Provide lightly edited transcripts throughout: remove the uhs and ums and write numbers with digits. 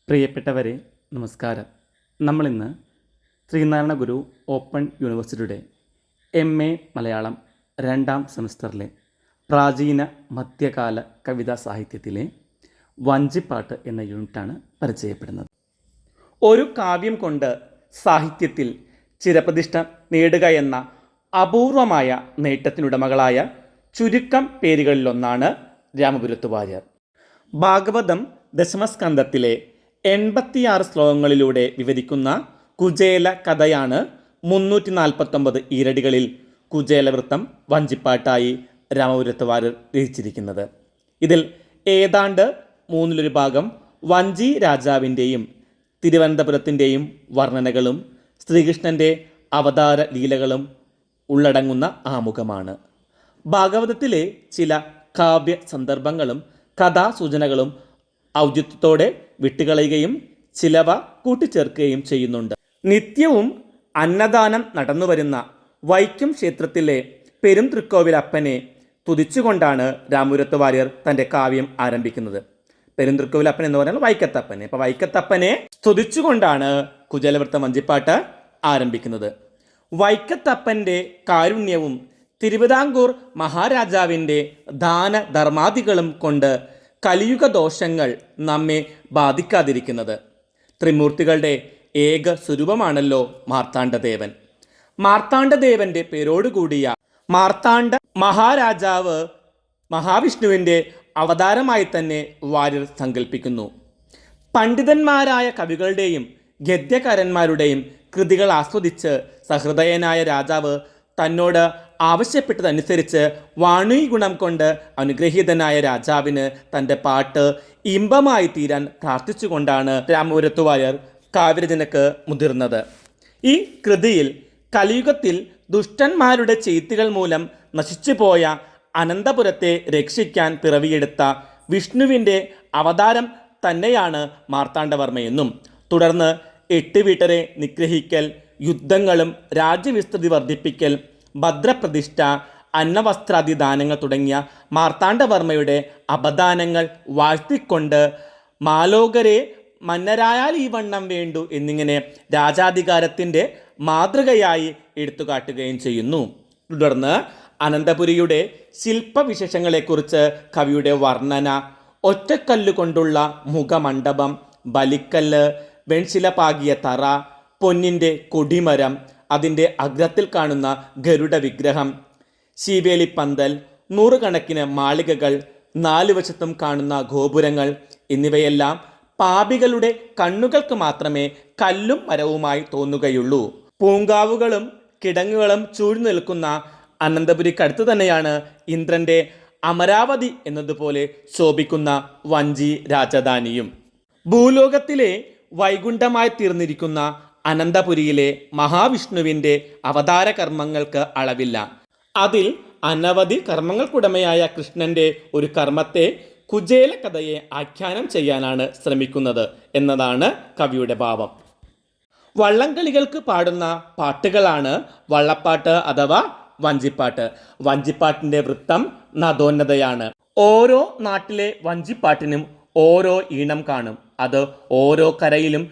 പ്രിയപ്പെട്ടവരെ, നമസ്കാരം. നമ്മളിന്ന് ശ്രീനാരായണ ഗുരു ഓപ്പൺ യൂണിവേഴ്സിറ്റിയുടെ MA മലയാളം 2ാം സെമസ്റ്ററിലെ പ്രാചീന മധ്യകാല കവിതാ സാഹിത്യത്തിലെ വഞ്ചിപ്പാട്ട് എന്ന യൂണിറ്റാണ് പരിചയപ്പെടുന്നത്. ഒരു കാവ്യം കൊണ്ട് സാഹിത്യത്തിൽ ചിരപ്രതിഷ്ഠ നേടുക എന്ന അപൂർവമായ നേട്ടത്തിനുടമകളായ ചുരുക്കം പേരുകളിലൊന്നാണ് രാമപുരത്തു വാര്യർ. ഭാഗവതം ദശമസ്കന്ധത്തിലെ 86 ശ്ലോകങ്ങളിലൂടെ വിവരിക്കുന്ന കുചേല കഥയാണ് 349 ഈരടികളിൽ കുചേലവൃത്തം വഞ്ചിപ്പാട്ടായി രാമപുരത്തു വാര്യർ രചിച്ചിരിക്കുന്നത്. ഇതിൽ ഏതാണ്ട് 1/3 ഭാഗം വഞ്ചി രാജാവിൻ്റെയും തിരുവനന്തപുരത്തിൻ്റെയും വർണ്ണനകളും ശ്രീകൃഷ്ണൻ്റെ അവതാര ലീലകളും ഉള്ളടങ്ങുന്ന ആമുഖമാണ്. ഭാഗവതത്തിലെ ചില കാവ്യ സന്ദർഭങ്ങളും കഥാസൂചനകളും ഔചിത്യത്തോടെ വിട്ടുകളയുകയും ചിലവ കൂട്ടിച്ചേർക്കുകയും ചെയ്യുന്നുണ്ട്. നിത്യവും അന്നദാനം നടന്നുവരുന്ന വൈക്കം ക്ഷേത്രത്തിലെ പെരുംതൃക്കോവിലപ്പനെ തുതിച്ചുകൊണ്ടാണ് രാമപുരത്തു വാര്യർ തൻ്റെ കാവ്യം ആരംഭിക്കുന്നത്. പെരുംതൃക്കോവിലപ്പൻ എന്ന് പറയുന്നത് വൈക്കത്തപ്പനെ. അപ്പോൾ വൈക്കത്തപ്പനെ സ്തുതിച്ചുകൊണ്ടാണ് കുചേലവൃത്തം വഞ്ചിപ്പാട്ട് ആരംഭിക്കുന്നത്. വൈക്കത്തപ്പൻ്റെ കാരുണ്യവും തിരുവിതാംകൂർ മഹാരാജാവിൻ്റെ ദാനധർമാദികളും കൊണ്ട് കലിയുഗ ദോഷങ്ങൾ നമ്മെ ബാധിക്കാതിരിക്കുന്നത്. ത്രിമൂർത്തികളുടെ ഏക സ്വരൂപമാണല്ലോ മാർത്താണ്ഡദേവൻ. മാർത്താണ്ഡദേവൻ്റെ പേരോടുകൂടിയ മാർത്താണ്ഡ മഹാരാജാവ് മഹാവിഷ്ണുവിൻ്റെ അവതാരമായി തന്നെ വാര്യർ സങ്കല്പിക്കുന്നു. പണ്ഡിതന്മാരായ കവികളുടെയും ഗദ്യകാരന്മാരുടെയും കൃതികൾ ആസ്വദിച്ച് സഹൃദയനായ രാജാവ് തന്നോട് ആവശ്യപ്പെട്ടതനുസരിച്ച് വാണി ഗുണം കൊണ്ട് അനുഗ്രഹീതനായ രാജാവിന് തൻ്റെ പാട്ട് ഇമ്പമായി തീരാൻ പ്രാർത്ഥിച്ചുകൊണ്ടാണ് രാമപുരത്തു വാര്യർ കാവ്യരചനക്ക് മുതിർന്നത്. ഈ കൃതിയിൽ കലിയുഗത്തിൽ ദുഷ്ടന്മാരുടെ ചെയ്തികൾ മൂലം നശിച്ചുപോയ അനന്തപുരത്തെ രക്ഷിക്കാൻ പിറവിയെടുത്ത വിഷ്ണുവിൻ്റെ അവതാരം തന്നെയാണ് മാർത്താണ്ഡവർമ്മയെന്നും തുടർന്ന് 8 വീട്ടരെ നിഗ്രഹിക്കൽ, യുദ്ധങ്ങളും രാജ്യവിസ്തൃതി വർദ്ധിപ്പിക്കൽ, ഭദ്രപ്രതിഷ്ഠ, അന്നവസ്ത്രാദി ദാനങ്ങൾ തുടങ്ങിയ മാർത്താണ്ഡവർമ്മയുടെ അപദാനങ്ങൾ വാഴ്ത്തിക്കൊണ്ട് മാലോകരെ മന്നരായാൽ ഈ വണ്ണം വേണ്ടു എന്നിങ്ങനെ രാജാധികാരത്തിൻ്റെ മാതൃകയായി എടുത്തുകാട്ടുകയും ചെയ്യുന്നു. തുടർന്ന് അനന്തപുരിയുടെ ശില്പവിശേഷങ്ങളെക്കുറിച്ച് കവിയുടെ വർണ്ണന, ഒറ്റക്കല്ലുകൊണ്ടുള്ള മുഖമണ്ഡപം, ബലിക്കല്ല്, വെൺശില പാകിയ തറ, പൊന്നിൻ്റെ കൊടിമരം, അതിൻ്റെ അഗ്രത്തിൽ കാണുന്ന ഗരുഡ വിഗ്രഹം, ശീവേലിപ്പന്തൽ, 100 കണക്കിന് മാളികകൾ, 4 വശത്തും കാണുന്ന ഗോപുരങ്ങൾ എന്നിവയെല്ലാം പാപികളുടെ കണ്ണുകൾക്ക് മാത്രമേ കല്ലും മരവുമായി തോന്നുകയുള്ളൂ. പൂങ്കാവുകളും കിടങ്ങുകളും ചൂഴ്ന്നു നിൽക്കുന്ന അനന്തപുരിക്കടുത്ത് തന്നെയാണ് ഇന്ദ്രൻ്റെ അമരാവതി എന്നതുപോലെ ശോഭിക്കുന്ന വഞ്ചി രാജധാനിയും. ഭൂലോകത്തിലെ വൈകുണ്ഠമായി തീർന്നിരിക്കുന്ന അനന്തപുരിയിലെ മഹാവിഷ്ണുവിൻ്റെ അവതാര കർമ്മങ്ങൾക്ക് അളവില്ല. അതിൽ അനവധി കർമ്മങ്ങൾക്കുടമയായ കൃഷ്ണൻ്റെ ഒരു കർമ്മത്തെ കുചേല കഥയെ ആഖ്യാനം ചെയ്യാനാണ് ശ്രമിക്കുന്നത് എന്നതാണ് കവിയുടെ ഭാവം. വള്ളംകളികൾക്ക് പാടുന്ന പാട്ടുകളാണ് വള്ളപ്പാട്ട് അഥവാ വഞ്ചിപ്പാട്ട്. വഞ്ചിപ്പാട്ടിൻ്റെ വൃത്തം നദോന്നതയാണ്. ഓരോ നാട്ടിലെ വഞ്ചിപ്പാട്ടിനും ഓരോ ഈണം കാണും. അത് ഓരോ കരയിലും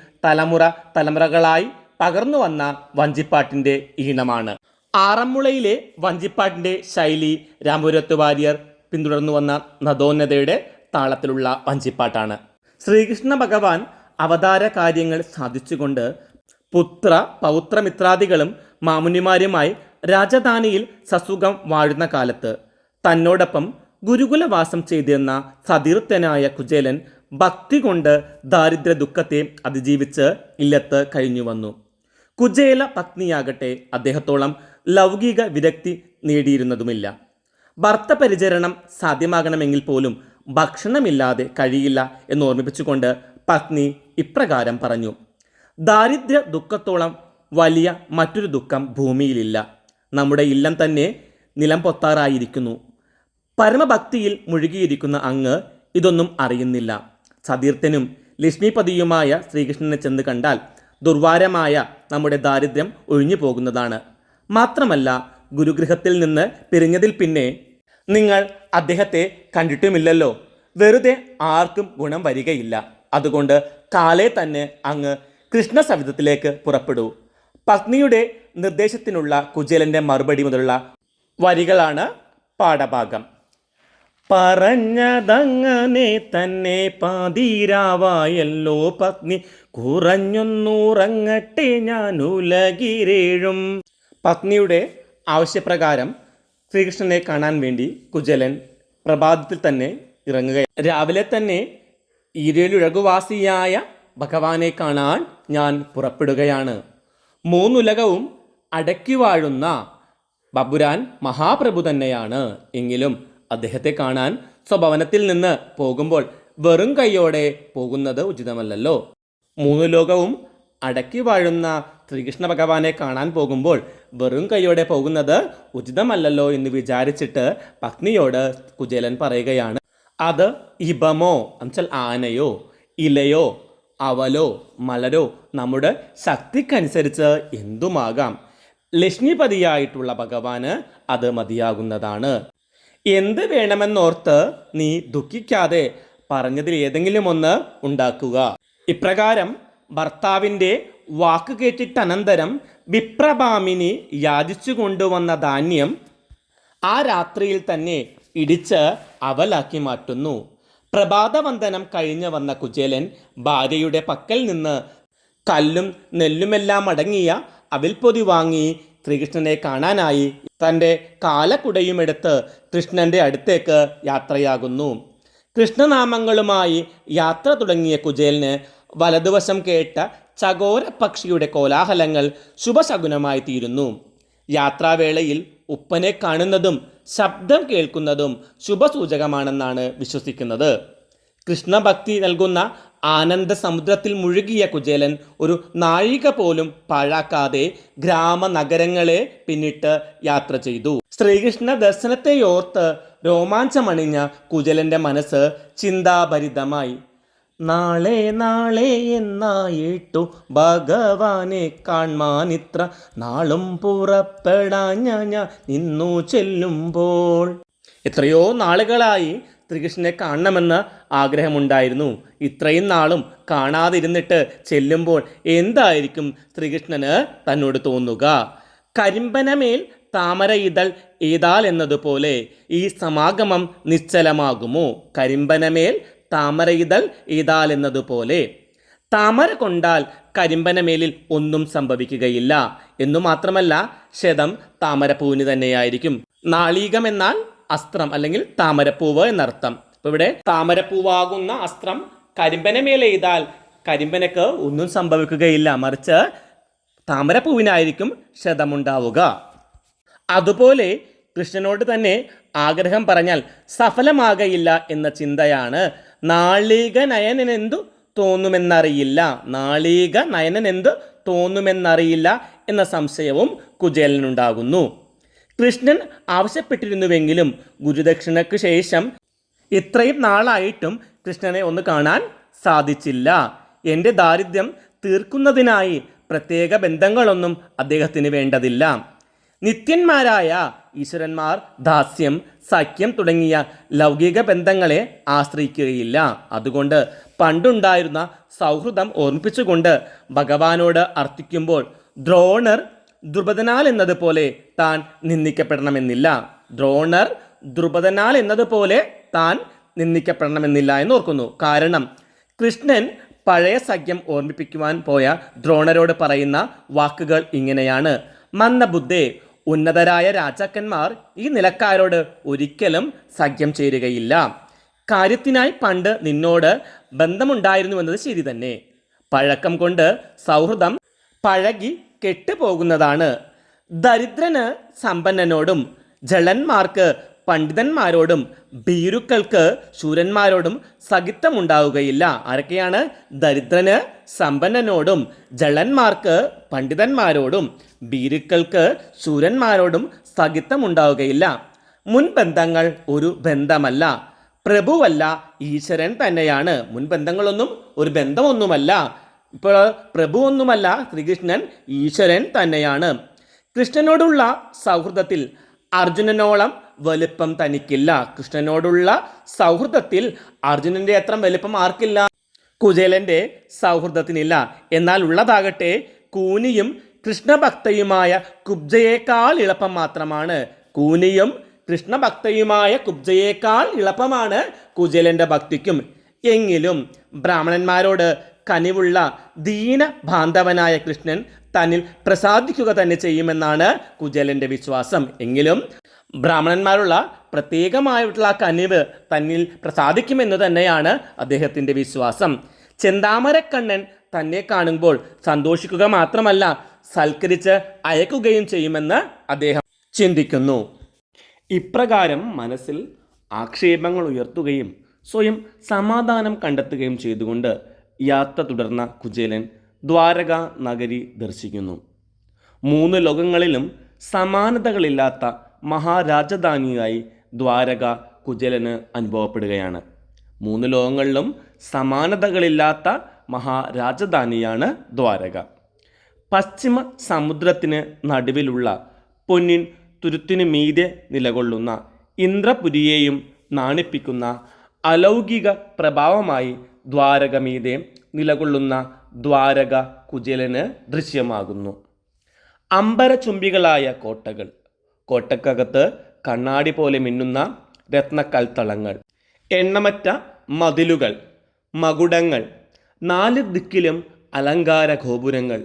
തലമുറകളായി പകർന്നു വന്ന വഞ്ചിപ്പാട്ടിൻ്റെ ഈണമാണ്. ആറന്മുളയിലെ വഞ്ചിപ്പാട്ടിൻ്റെ ശൈലി രാമപുരത്തു വാര്യർ പിന്തുടർന്നു വന്ന നദോന്നതയുടെ താളത്തിലുള്ള വഞ്ചിപ്പാട്ടാണ്. ശ്രീകൃഷ്ണ ഭഗവാൻ അവതാര കാര്യങ്ങൾ സാധിച്ചുകൊണ്ട് പുത്ര പൗത്രമിത്രാദികളും മാമുനിമാരുമായി രാജധാനിയിൽ സസുഖം വാഴുന്ന കാലത്ത് തന്നോടൊപ്പം ഗുരുകുലവാസം ചെയ്തിരുന്ന സതീർത്ഥനായ കുചേലൻ ഭക്തി കൊണ്ട് ദാരിദ്ര്യ ദുഃഖത്തെ അതിജീവിച്ച് ഇല്ലത്ത് കഴിഞ്ഞു വന്നു. കുചേല പത്നിയാകട്ടെ അദ്ദേഹത്തോളം ലൗകിക വിരക്തി നേടിയിരുന്നതുമില്ല. ഭർത്തപരിചരണം സാധ്യമാകണമെങ്കിൽ പോലും ഭക്ഷണമില്ലാതെ കഴിയില്ല എന്ന് ഓർമ്മിപ്പിച്ചുകൊണ്ട് പത്നി ഇപ്രകാരം പറഞ്ഞു: ദാരിദ്ര്യ ദുഃഖത്തോളം വലിയ മറ്റൊരു ദുഃഖം ഭൂമിയിലില്ല. നമ്മുടെ ഇല്ലം തന്നെ നിലം പൊത്താറായിരിക്കുന്നു. പരമഭക്തിയിൽ മുഴുകിയിരിക്കുന്ന അങ്ങ് ഇതൊന്നും അറിയുന്നില്ല. സതീർത്ഥനും ലക്ഷ്മിപതിയുമായ ശ്രീകൃഷ്ണനെ ചെന്ന് കണ്ടാൽ ദുർവാരമായ നമ്മുടെ ദാരിദ്ര്യം ഒഴിഞ്ഞു പോകുന്നതാണ്. മാത്രമല്ല, ഗുരുഗൃഹത്തിൽ നിന്ന് പിരിഞ്ഞതിൽ പിന്നെ നിങ്ങൾ അദ്ദേഹത്തെ കണ്ടിട്ടുമില്ലല്ലോ. വെറുതെ ആർക്കും ഗുണം വരികയില്ല. അതുകൊണ്ട് കാലേ തന്നെ അങ്ങ് കൃഷ്ണസവിധത്തിലേക്ക് പുറപ്പെടൂ. പത്നിയുടെ നിർദ്ദേശത്തിനുള്ള കുചേലൻ്റെ മറുപടി മുതലുള്ള വരികളാണ് പാഠഭാഗം. പറഞ്ഞതങ്ങനെ തന്നെ പാതിരാവായല്ലോ പത്നി, കുറഞ്ഞൊന്നുറങ്ങട്ടെ ഞാൻ ഉലകിരേഴും. പത്നിയുടെ ആവശ്യപ്രകാരം ശ്രീകൃഷ്ണനെ കാണാൻ വേണ്ടി കുചേലൻ പ്രഭാതത്തിൽ തന്നെ ഇറങ്ങുകയാണ്. രാവിലെ തന്നെ ഈരേലുലകുവാസിയായ ഭഗവാനെ കാണാൻ ഞാൻ പുറപ്പെടുകയാണ്. മൂന്നുലകവും അടക്കി വാഴുന്ന ബബുരാൻ മഹാപ്രഭു തന്നെയാണ്. എങ്കിലും അദ്ദേഹത്തെ കാണാൻ സ്വഭവനത്തിൽ നിന്ന് പോകുമ്പോൾ വെറും കൈയോടെ പോകുന്നത് ഉചിതമല്ലല്ലോ. മൂന്നു ലോകവും അടക്കി വാഴുന്ന ശ്രീകൃഷ്ണ ഭഗവാനെ കാണാൻ പോകുമ്പോൾ വെറും കൈയോടെ പോകുന്നത് ഉചിതമല്ലല്ലോ എന്ന് വിചാരിച്ചിട്ട് പത്നിയോട് കുചേലൻ പറയുകയാണ്. അത് ഇബമോ എന്നുവെച്ചാൽ ആനയോ ഇലയോ അവലോ മലരോ നമ്മുടെ ശക്തിക്കനുസരിച്ച് എന്തുമാകാം. ലക്ഷ്മിപതിയായിട്ടുള്ള ഭഗവാന് അത് മതിയാകുന്നതാണ്. എന്ത് വേണമെന്നോർത്ത് നീ ദുഃഖിക്കാതെ പറഞ്ഞതിൽ ഏതെങ്കിലും ഒന്ന് ഉണ്ടാക്കുക. ഇപ്രകാരം ഭർത്താവിൻ്റെ വാക്ക് കേട്ടിട്ടനന്തരം വിപ്രഭാമിനി യാചിച്ചു കൊണ്ടുവന്ന ധാന്യം ആ രാത്രിയിൽ തന്നെ ഇടിച്ച് അവലാക്കി മാറ്റുന്നു. പ്രഭാതവന്ദനം കഴിഞ്ഞ് വന്ന കുചേലൻ ഭാര്യയുടെ പക്കൽ നിന്ന് കല്ലും നെല്ലുമെല്ലാം അടങ്ങിയ അവിൽപ്പൊതി വാങ്ങി ശ്രീകൃഷ്ണനെ കാണാനായി തൻ്റെ കാലക്കുടയുമെടുത്ത് കൃഷ്ണൻ്റെ അടുത്തേക്ക് യാത്രയാകുന്നു. കൃഷ്ണനാമങ്ങളുമായി യാത്ര തുടങ്ങിയ കുചേലന് വലതുവശം കേട്ട ചകോര പക്ഷിയുടെ കോലാഹലങ്ങൾ ശുഭശകുനമായി തീരുന്നു. യാത്രാവേളയിൽ ഉപ്പനെ കാണുന്നതും ശബ്ദം കേൾക്കുന്നതും ശുഭസൂചകമാണെന്നാണ് വിശ്വസിക്കുന്നത്. കൃഷ്ണഭക്തി നൽകുന്ന ആനന്ദ സമുദ്രത്തിൽ മുഴുകിയ കുചേലൻ ഒരു നാഴിക പോലും പാഴാക്കാതെ ഗ്രാമനഗരങ്ങളെ പിന്നിട്ട് യാത്ര ചെയ്തു. ശ്രീകൃഷ്ണ ദർശനത്തെയോർത്ത് രോമാഞ്ചമണിഞ്ഞ കുചേലൻ്റെ മനസ്സ് ചിന്താഭരിതമായി. നാളെ നാളെ എന്നായിട്ടു ഭഗവാനെ കാൺമാനിത്ര നാളും പുറപ്പെടാഞ്ഞ ഞാൻ നിന്നു ചെല്ലുമ്പോൾ. എത്രയോ നാളുകളായി ശ്രീകൃഷ്ണനെ കാണണമെന്ന് ആഗ്രഹമുണ്ടായിരുന്നു. ഇത്രയും നാളും കാണാതിരുന്നിട്ട് ചെല്ലുമ്പോൾ എന്തായിരിക്കും ശ്രീകൃഷ്ണന് തന്നോട് തോന്നുക? കരിമ്പനമേൽ താമര ഇതൾ ഏതാൽ എന്നതുപോലെ ഈ സമാഗമം നിശ്ചലമാകുമോ? കരിമ്പനമേൽ താമര ഇതൾ ഏതാൽ എന്നതുപോലെ താമര കൊണ്ടാൽ കരിമ്പനമേലിൽ ഒന്നും സംഭവിക്കുകയില്ല എന്നു മാത്രമല്ല, ശതം താമരപ്പൂവിന് തന്നെയായിരിക്കും. നാളീകം എന്നാൽ അസ്ത്രം അല്ലെങ്കിൽ താമരപ്പൂവ് എന്നർത്ഥം. അപ്പോൾ ഇവിടെ താമരപ്പൂവാകുന്ന അസ്ത്രം കരിമ്പനമേലെയ്താൽ കരിമ്പനക്ക് ഒന്നും സംഭവിക്കുകയില്ല, മറിച്ച് താമരപ്പൂവിനായിരിക്കും ക്ഷതമുണ്ടാവുക. അതുപോലെ കൃഷ്ണനോട് തന്നെ ആഗ്രഹം പറഞ്ഞാൽ സഫലമാകയില്ല എന്ന ചിന്തയാണ്. നാളിക നയനെന്തു തോന്നുമെന്നറിയില്ല, നാളിക നയനെന്ത് തോന്നുമെന്നറിയില്ല എന്ന സംശയവും കുചേലനുണ്ടാകുന്നു. കൃഷ്ണൻ ആവശ്യപ്പെട്ടിരുന്നുവെങ്കിലും ഗുരുദക്ഷിണയ്ക്ക് ശേഷം ഇത്രയും നാളായിട്ടും കൃഷ്ണനെ ഒന്ന് കാണാൻ സാധിച്ചില്ല. എൻ്റെ ദാരിദ്ര്യം തീർക്കുന്നതിനായി പ്രത്യേക ബന്ധങ്ങളൊന്നും അദ്ദേഹത്തിന് വേണ്ടതില്ല. നിത്യന്മാരായ ഈശ്വരന്മാർ ദാസ്യം, സഖ്യം തുടങ്ങിയ ലൗകിക ബന്ധങ്ങളെ ആശ്രയിക്കുകയില്ല. അതുകൊണ്ട് പണ്ടുണ്ടായിരുന്ന സൗഹൃദം ഓർമ്മിപ്പിച്ചുകൊണ്ട് ഭഗവാനോട് അർത്ഥിക്കുമ്പോൾ ദ്രോണർ ദ്രുപദനാൽ എന്നതുപോലെ താൻ നിന്ദിക്കപ്പെടണമെന്നില്ല. ദ്രോണർ ദ്രുപദനാൽ എന്നതുപോലെ താൻ നിന്ദിക്കപ്പെടണമെന്നില്ല എന്നോർക്കുന്നു. കാരണം കൃഷ്ണൻ പഴയ സഖ്യം ഓർമ്മിപ്പിക്കുവാൻ പോയ ദ്രോണരോട് പറയുന്ന വാക്കുകൾ ഇങ്ങനെയാണ്: മന്ദബുദ്ധേ, ഉന്നതരായ രാജാക്കന്മാർ ഈ നിലക്കാരോട് ഒരിക്കലും സഖ്യം ചേരുകയില്ല. കാര്യത്തിനായി പണ്ട് നിന്നോട് ബന്ധമുണ്ടായിരുന്നുവെന്നത് ശരി തന്നെ. പഴക്കം കൊണ്ട് സൗഹൃദം പഴകി കെട്ടുപോകുന്നതാണ്. ദരിദ്രന് സമ്പന്നനോടും ജളന്മാർക്ക് പണ്ഡിതന്മാരോടും ഭീരുക്കൾക്ക് ശൂരന്മാരോടും സഖിത്വമുണ്ടാവുകയില്ല. ആരൊക്കെയാണ്? ദരിദ്രന് സമ്പന്നനോടും ജളന്മാർക്ക് പണ്ഡിതന്മാരോടും ഭീരുക്കൾക്ക് ശൂരന്മാരോടും സഖിത്വമുണ്ടാവുകയില്ല. മുൻബന്ധങ്ങൾ ഒരു ബന്ധമല്ല, പ്രഭുവല്ല, ഈശ്വരൻ തന്നെയാണ്. മുൻബന്ധങ്ങളൊന്നും ഒരു ബന്ധമൊന്നുമല്ല. ഇപ്പോൾ പ്രഭുവൊന്നുമല്ല, ശ്രീകൃഷ്ണൻ ഈശ്വരൻ തന്നെയാണ്. കൃഷ്ണനോടുള്ള സൗഹൃദത്തിൽ അർജുനനോളം വലുപ്പം തനിക്കില്ല. കൃഷ്ണനോടുള്ള സൗഹൃദത്തിൽ അർജുനൻ്റെ അത്ര വലുപ്പം ആർക്കില്ല? കുചേലൻ്റെ സൗഹൃദത്തിനില്ല. എന്നാൽ ഉള്ളതാകട്ടെ കൂനിയും കൃഷ്ണഭക്തയുമായ കുബ്ജയേക്കാൾ എളുപ്പം മാത്രമാണ്. കൂനിയും കൃഷ്ണഭക്തയുമായ കുബ്ജയേക്കാൾ എളുപ്പമാണ് കുചേലൻ്റെ ഭക്തിക്കും. എങ്കിലും ബ്രാഹ്മണന്മാരോട് കനിവുള്ള ദീന ബാന്ധവനായ കൃഷ്ണൻ തന്നിൽ പ്രസാദിക്കുക തന്നെ ചെയ്യുമെന്നാണ് കുചേലൻ്റെ വിശ്വാസം. എങ്കിലും ബ്രാഹ്മണന്മാരുള്ള പ്രത്യേകമായിട്ടുള്ള കനിവ് തന്നിൽ പ്രസാദിക്കുമെന്ന് തന്നെയാണ് അദ്ദേഹത്തിൻ്റെ വിശ്വാസം. ചെന്താമരക്കണ്ണൻ തന്നെ കാണുമ്പോൾ സന്തോഷിക്കുക മാത്രമല്ല സൽക്കരിച്ച് അയക്കുകയും ചെയ്യുമെന്ന് അദ്ദേഹം ചിന്തിക്കുന്നു. ഇപ്രകാരം മനസ്സിൽ ആക്ഷേപങ്ങൾ ഉയർത്തുകയും സ്വയം സമാധാനം കണ്ടെത്തുകയും ചെയ്തുകൊണ്ട് യാത്ര തുടർന്ന കുചേലൻ ദ്വാരക നഗരി ദർശിക്കുന്നു. 3 ലോകങ്ങളിലും സമാനതകളില്ലാത്ത മഹാരാജധാനിയായി ദ്വാരക കുചേലന് അനുഭവപ്പെടുകയാണ്. 3 ലോകങ്ങളിലും സമാനതകളില്ലാത്ത മഹാരാജധാനിയാണ് ദ്വാരക. പശ്ചിമ സമുദ്രത്തിന് നടുവിലുള്ള പൊന്നിൻ തുരുത്തിനു മീതെ നിലകൊള്ളുന്ന ഇന്ദ്രപുരിയെയും നാണിപ്പിക്കുന്ന അലൗകിക പ്രഭാവമായി ദ്വാരക മീതെ നിലകൊള്ളുന്ന ദ്വാരക കുചേലന് ദൃശ്യമാകുന്നു. അമ്പരചുംബികളായ കോട്ടകൾ, കോട്ടക്കകത്ത് കണ്ണാടി പോലെ മിന്നുന്ന രത്നക്കൽത്തളങ്ങൾ, എണ്ണമറ്റ മതിലുകൾ, മകുടങ്ങൾ, 4 ദിക്കിലും അലങ്കാര ഗോപുരങ്ങൾ,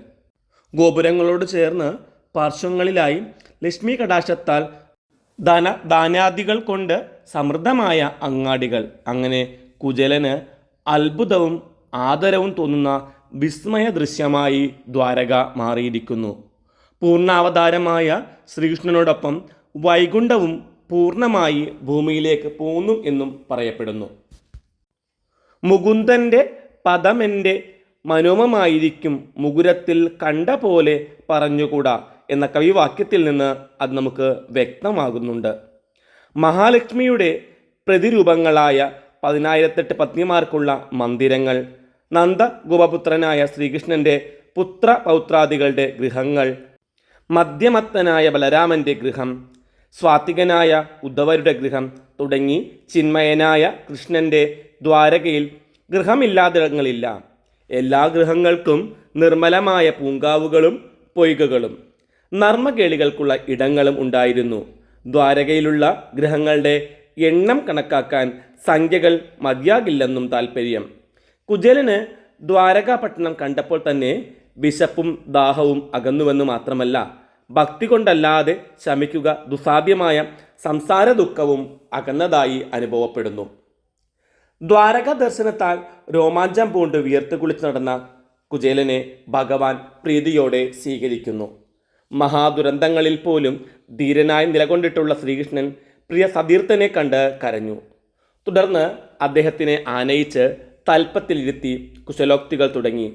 ഗോപുരങ്ങളോട് ചേർന്ന് പാർശ്വങ്ങളിലായി ലക്ഷ്മി കടാക്ഷത്താൽ ധാന്യാദികൾ കൊണ്ട് സമൃദ്ധമായ അങ്ങാടികൾ. അങ്ങനെ കുചേലന് അത്ഭുതവും ആദരവും തോന്നുന്ന വിസ്മയ ദൃശ്യമായി ദ്വാരക മാറിയിരിക്കുന്നു. പൂർണ്ണാവതാരമായ ശ്രീകൃഷ്ണനോടൊപ്പം വൈകുണ്ഠവും പൂർണ്ണമായി ഭൂമിയിലേക്ക് പോന്നു എന്നും പറയപ്പെടുന്നു. മുകുന്ദൻ്റെ പദമെൻ്റെ മനോമമായിരിക്കും മുകുരത്തിൽ കണ്ട പോലെ പറഞ്ഞുകൂടാ എന്ന കവിവാക്യത്തിൽ നിന്ന് അത് നമുക്ക് വ്യക്തമാകുന്നുണ്ട്. മഹാലക്ഷ്മിയുടെ പ്രതിരൂപങ്ങളായ 10,008 പത്നിമാർക്കുള്ള മന്ദിരങ്ങൾ, നന്ദഗോപപുത്രനായ ശ്രീകൃഷ്ണൻ്റെ പുത്രപൗത്രാദികളുടെ ഗൃഹങ്ങൾ, മധ്യമത്തനായ ബലരാമൻ്റെ ഗൃഹം, സ്വാത്വികനായ ഉദ്ധവരുടെ ഗൃഹം തുടങ്ങി ചിന്മയനായ കൃഷ്ണൻ്റെ ദ്വാരകയിൽ ഗൃഹമില്ലാതിടങ്ങളില്ല. എല്ലാ ഗൃഹങ്ങൾക്കും നിർമ്മലമായ പൂങ്കാവുകളും പൊയ്കകളും നർമ്മകേളികൾക്കുള്ള ഇടങ്ങളും ഉണ്ടായിരുന്നു. ദ്വാരകയിലുള്ള ഗൃഹങ്ങളുടെ എണ്ണം കണക്കാക്കാൻ സംഖ്യകൾ മതിയാകില്ലെന്നും താൽപ്പര്യം. കുചേലന് ദ്വാരകാപട്ടണം കണ്ടപ്പോൾ തന്നെ വിശപ്പും ദാഹവും അകന്നുവെന്ന് മാത്രമല്ല, ഭക്തി കൊണ്ടല്ലാതെ ശമിക്കുക ദുസാധ്യമായ സംസാര ദുഃഖവും അകന്നതായി അനുഭവപ്പെടുന്നു. ദ്വാരക ദർശനത്താൽ രോമാഞ്ചം പൂണ്ട് വിയർത്ത് കുളിച്ച് നടന്ന കുചേലനെ ഭഗവാൻ പ്രീതിയോടെ സ്വീകരിക്കുന്നു. മഹാദുരന്തങ്ങളിൽ പോലും ധീരനായി നിലകൊണ്ടിട്ടുള്ള ശ്രീകൃഷ്ണൻ പ്രിയ സതീർത്ഥനെ കണ്ട് കരഞ്ഞു. തുടർന്ന് അദ്ദേഹത്തിനെ ആനയിച്ച് തൽപ്പത്തിലിരുത്തി കുശലോക്തികൾ തുടങ്ങി.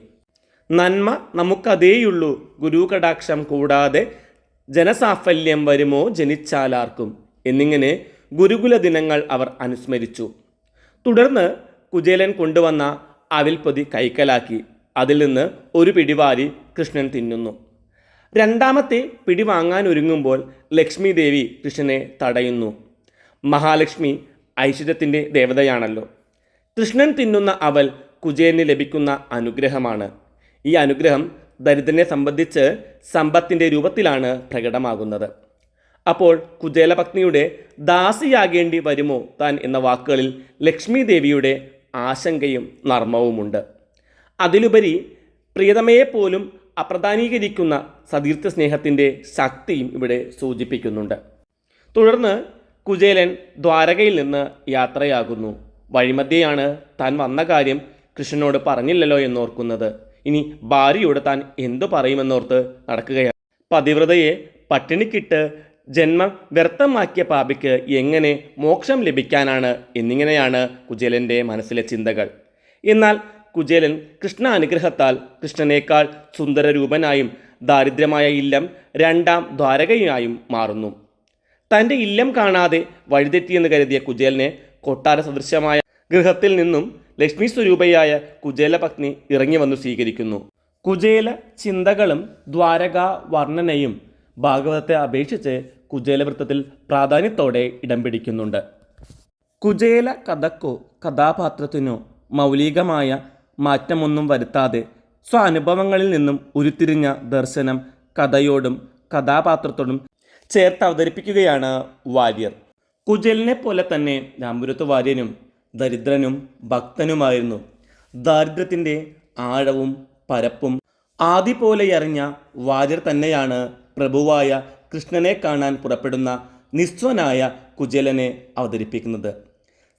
നന്മ നമുക്കതേയുള്ളൂ, ഗുരുകടാക്ഷം കൂടാതെ ജനസാഫല്യം വരുമോ ജനിച്ചാലാർക്കും എന്നിങ്ങനെ ഗുരുകുല ദിനങ്ങൾ അവർ അനുസ്മരിച്ചു. തുടർന്ന് കുചേലൻ കൊണ്ടുവന്ന അവിൽപ്പൊതി കൈക്കലാക്കി അതിൽ നിന്ന് ഒരു പിടിവാരി കൃഷ്ണൻ തിന്നുന്നു. 2ാമത്തെ പിടി വാങ്ങാനൊരുങ്ങുമ്പോൾ ലക്ഷ്മി ദേവി കൃഷ്ണനെ തടയുന്നു. മഹാലക്ഷ്മി ഐശ്വര്യത്തിൻ്റെ ദേവതയാണല്ലോ. കൃഷ്ണൻ തിന്നുന്ന അവൽ കുചേലന് ലഭിക്കുന്ന അനുഗ്രഹമാണ്. ഈ അനുഗ്രഹം ദരിദ്രനെ സംബന്ധിച്ച് സമ്പത്തിൻ്റെ രൂപത്തിലാണ് പ്രകടമാകുന്നത്. അപ്പോൾ കുചേലപത്നിയുടെ ദാസിയാകേണ്ടി വരുമോ താൻ എന്ന വാക്കുകളിൽ ലക്ഷ്മി ദേവിയുടെ ആശങ്കയും നർമ്മവുമുണ്ട്. അതിലുപരി പ്രിയതമയെപ്പോലും അപ്രധാനീകരിക്കുന്ന സതീർത്ഥ സ്നേഹത്തിൻ്റെ ശക്തിയും ഇവിടെ സൂചിപ്പിക്കുന്നുണ്ട്. തുടർന്ന് കുചേലൻ ദ്വാരകയിൽ നിന്ന് യാത്രയാകുന്നു. വഴിമധ്യയാണ് താൻ വന്ന കാര്യം കൃഷ്ണനോട് പറഞ്ഞില്ലല്ലോ എന്നോർക്കുന്നത്. ഇനി ഭാര്യയോട് താൻ എന്തു പറയുമെന്നോർത്ത് നടക്കുകയാണ്. പതിവ്രതയെ പട്ടിണിക്കിട്ട് ജന്മം വ്യർത്ഥമാക്കിയ പാപിക്ക് എങ്ങനെ മോക്ഷം ലഭിക്കാനാണ് എന്നിങ്ങനെയാണ് കുചേലൻ്റെ മനസ്സിലെ ചിന്തകൾ. എന്നാൽ കുചേലൻ കൃഷ്ണ അനുഗ്രഹത്താൽ കൃഷ്ണനേക്കാൾ സുന്ദരരൂപനായും ദാരിദ്ര്യമായ ഇല്ലം 2ാം ദ്വാരകയായും മാറുന്നു. തൻ്റെ ഇല്ലം കാണാതെ വഴിതെറ്റിയെന്ന് കരുതിയ കുചേലനെ കൊട്ടാര സദൃശമായ ഗൃഹത്തിൽ നിന്നും ലക്ഷ്മി സ്വരൂപയായ കുചേലപത്നി ഇറങ്ങി വന്നു സ്വീകരിക്കുന്നു. കുചേല ചിന്തകളും ദ്വാരകാ വർണ്ണനയും ഭാഗവതത്തെ അപേക്ഷിച്ച് കുചേലവൃത്തത്തിൽ പ്രാധാന്യത്തോടെ ഇടം പിടിക്കുന്നുണ്ട്. കുചേല കഥക്കോ കഥാപാത്രത്തിനോ മൗലികമായ മാറ്റമൊന്നും വരുത്താതെ സ്വാനുഭവങ്ങളിൽ നിന്നും ഉരുത്തിരിഞ്ഞ ദർശനം കഥയോടും കഥാപാത്രത്തോടും ചേർത്ത് അവതരിപ്പിക്കുകയാണ് വാര്യർ. കുചേലനെ പോലെ തന്നെ രാമപുരത്ത് വാര്യനും ദരിദ്രനും ഭക്തനുമായിരുന്നു. ദാരിദ്ര്യത്തിൻ്റെ ആഴവും പരപ്പും ആദി പോലെ അറിഞ്ഞ വാര്യർ തന്നെയാണ് പ്രഭുവായ കൃഷ്ണനെ കാണാൻ പുറപ്പെടുന്ന നിസ്വനായ കുചേലനെ അവതരിപ്പിക്കുന്നത്.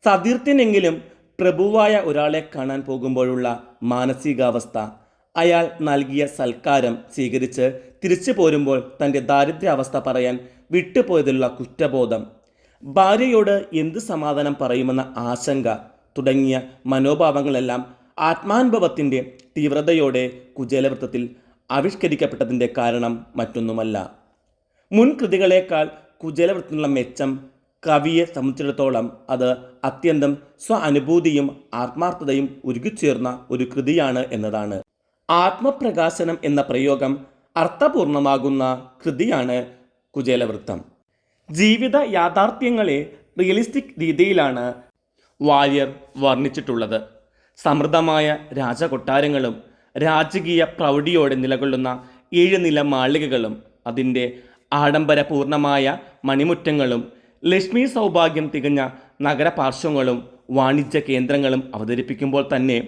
സതീർത്ഥ്യനെങ്കിലും പ്രഭുവായ ഒരാളെ കാണാൻ പോകുമ്പോഴുള്ള മാനസികാവസ്ഥ, അയാൾ നൽകിയ സൽക്കാരം സ്വീകരിച്ച് തിരിച്ചു പോരുമ്പോൾ തൻ്റെ ദാരിദ്ര്യാവസ്ഥ പറയാൻ വിട്ടുപോയതിലുള്ള കുറ്റബോധം, ഭാര്യയോട് എന്ത് സമാധാനം പറയുമെന്ന ആശങ്ക തുടങ്ങിയ മനോഭാവങ്ങളെല്ലാം ആത്മാനുഭവത്തിൻ്റെ തീവ്രതയോടെ കുചേലവൃത്തത്തിൽ ആവിഷ്കരിക്കപ്പെട്ടതിൻ്റെ കാരണം മറ്റൊന്നുമല്ല. മുൻ കൃതികളേക്കാൾ കുചേലവൃത്തത്തിനുള്ള മെച്ചം കവിയെ സംബന്ധിച്ചിടത്തോളം അത് അത്യന്തം സ്വാനുഭൂതിയും ആത്മാർത്ഥതയും ഉരുകിച്ചേർന്ന ഒരു കൃതിയാണ് എന്നതാണ്. ആത്മപ്രകാശനം എന്ന പ്രയോഗം അർത്ഥപൂർണമാകുന്ന കൃതിയാണ് കുചേലവൃത്തം. ജീവിത യാഥാർത്ഥ്യങ്ങളെ റിയലിസ്റ്റിക് രീതിയിലാണ് വാര്യർ വർണ്ണിച്ചിട്ടുള്ളത്. സമൃദ്ധമായ രാജകൊട്ടാരങ്ങളും രാജകീയ പ്രൗഢിയോടെ നിലകൊള്ളുന്ന 7 നില മാളികകളും അതിൻ്റെ ആഡംബരപൂർണമായ മണിമുറ്റങ്ങളും ലക്ഷ്മി സൗഭാഗ്യം തികഞ്ഞ നഗരപാർശ്വങ്ങളും വാണിജ്യ കേന്ദ്രങ്ങളും അവതരിപ്പിക്കുമ്പോൾ തന്നെ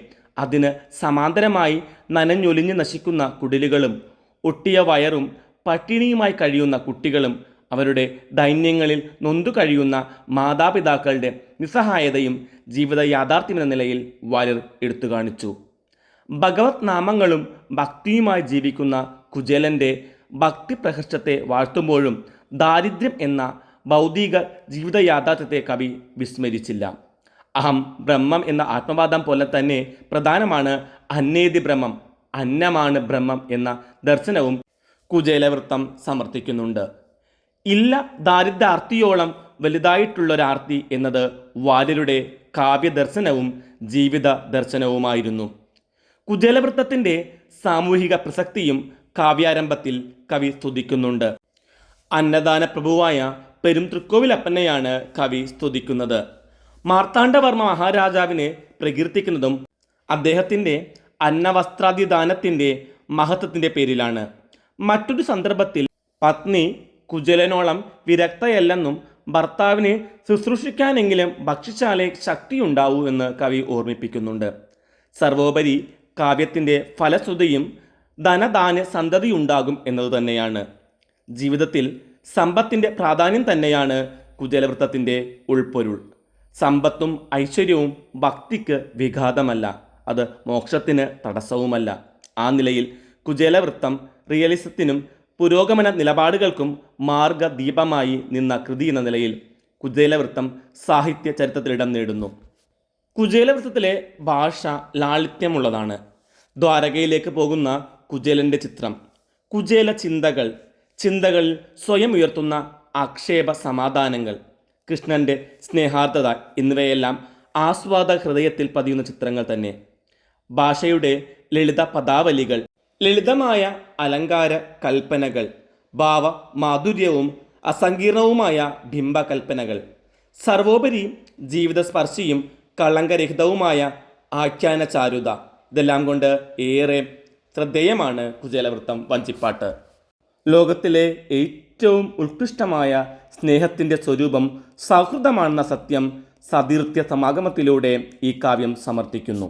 അതിന് സമാന്തരമായി നനഞ്ഞൊലിഞ്ഞ് നശിക്കുന്ന കുടിലുകളും ഒട്ടിയ വയറും പട്ടിണിയുമായി കഴിയുന്ന കുട്ടികളും അവരുടെ ദൈന്യങ്ങളിൽ നൊന്തു കഴിയുന്ന മാതാപിതാക്കളുടെ നിസ്സഹായതയും ജീവിത യാഥാർത്ഥ്യമെന്ന നിലയിൽ വാര്യർ എടുത്തു കാണിച്ചു. ഭഗവത് നാമങ്ങളും ഭക്തിയുമായി ജീവിക്കുന്ന കുചേലൻ്റെ ഭക്തി പ്രഹർഷത്തെ വാഴ്ത്തുമ്പോഴും ദാരിദ്ര്യം എന്ന ഭൗതിക ജീവിത യാഥാർത്ഥ്യത്തെ കവി വിസ്മരിച്ചില്ല. അഹം ബ്രഹ്മം എന്ന ആത്മവാദം പോലെ തന്നെ പ്രധാനമാണ് അന്നേതി ബ്രഹ്മം, അന്നമാണ് ബ്രഹ്മം എന്ന ദർശനവും കുചേലവൃത്തം സമർത്ഥിക്കുന്നുണ്ട്. ഇല്ല ദാരിദ്ര്യാർത്തിയോളം വലുതായിട്ടുള്ളൊരാർത്തി എന്നത് വാര്യരുടെ കാവ്യദർശനവും ജീവിത ദർശനവുമായിരുന്നു. കുചേലവൃത്തത്തിൻ്റെ സാമൂഹിക പ്രസക്തിയും കാവ്യാരംഭത്തിൽ കവി സ്തുതിക്കുന്നുണ്ട്. അന്നദാന പ്രഭുവായ പെരും തൃക്കോവിലപ്പനെയാണ് കവി സ്തുതിക്കുന്നത്. മാർത്താണ്ഡവർമ്മ മഹാരാജാവിനെ പ്രകീർത്തിക്കുന്നതും അദ്ദേഹത്തിൻ്റെ അന്നവസ്ത്രാദിദാനത്തിൻ്റെ മഹത്വത്തിൻ്റെ പേരിലാണ്. മറ്റൊരു സന്ദർഭത്തിൽ പത്നി കുചേലനോളം വിരക്തയല്ലെന്നും ഭർത്താവിനെ ശുശ്രൂഷിക്കാനെങ്കിലും ഭക്ഷിച്ചാലേ ശക്തിയുണ്ടാവൂ എന്ന് കവി ഓർമ്മിപ്പിക്കുന്നുണ്ട്. സർവോപരി കാവ്യത്തിൻ്റെ ഫലശ്രുതിയും ധനധാന്യ സന്തതിയുണ്ടാകും എന്നത് തന്നെയാണ്. ജീവിതത്തിൽ സമ്പത്തിൻ്റെ പ്രാധാന്യം തന്നെയാണ് കുചേലവൃത്തത്തിൻ്റെ ഉൾപ്പൊരുൾ. സമ്പത്തും ഐശ്വര്യവും ഭക്തിക്ക് വിഘാതമല്ല, അത് മോക്ഷത്തിന് തടസ്സവുമല്ല. ആ നിലയിൽ കുചേലവൃത്തം റിയലിസത്തിനും പുരോഗമന നിലപാടുകൾക്കും മാർഗദീപമായി നിന്ന കൃതി എന്ന നിലയിൽ കുചേലവൃത്തം സാഹിത്യ ചരിത്രത്തിലിടം നേടുന്നു. കുചേലവൃത്തത്തിലെ ഭാഷ ലാളിത്യമുള്ളതാണ്. ദ്വാരകയിലേക്ക് പോകുന്ന കുചേലൻ്റെ ചിത്രം, കുചേല ചിന്തകളിൽ സ്വയം ഉയർത്തുന്ന ആക്ഷേപ സമാധാനങ്ങൾ, കൃഷ്ണൻ്റെ സ്നേഹാർദ്ദത എന്നിവയെല്ലാം ആസ്വാദ ഹൃദയത്തിൽ പതിയുന്ന ചിത്രങ്ങൾ തന്നെ. ഭാഷയുടെ ലളിത പദാവലികൾ, ലളിതമായ അലങ്കാര കൽപ്പനകൾ, ഭാവ മാധുര്യവും അസങ്കീർണവുമായ ബിംബകൽപ്പനകൾ, സർവോപരി ജീവിതസ്പർശിയും കളങ്കരഹിതവുമായ ആഖ്യാന ചാരുത, ഇതെല്ലാം കൊണ്ട് ഏറെ ശ്രദ്ധേയമാണ് കുചേലവൃത്തം വഞ്ചിപ്പാട്ട്. ലോകത്തിലെ ഏറ്റവും ഉത്കൃഷ്ടമായ സ്നേഹത്തിൻ്റെ സ്വരൂപം സൗഹൃദമാണെന്ന സത്യം സതീർത്ഥ്യ സമാഗമത്തിലൂടെ ഈ കാവ്യം സമർത്ഥിക്കുന്നു.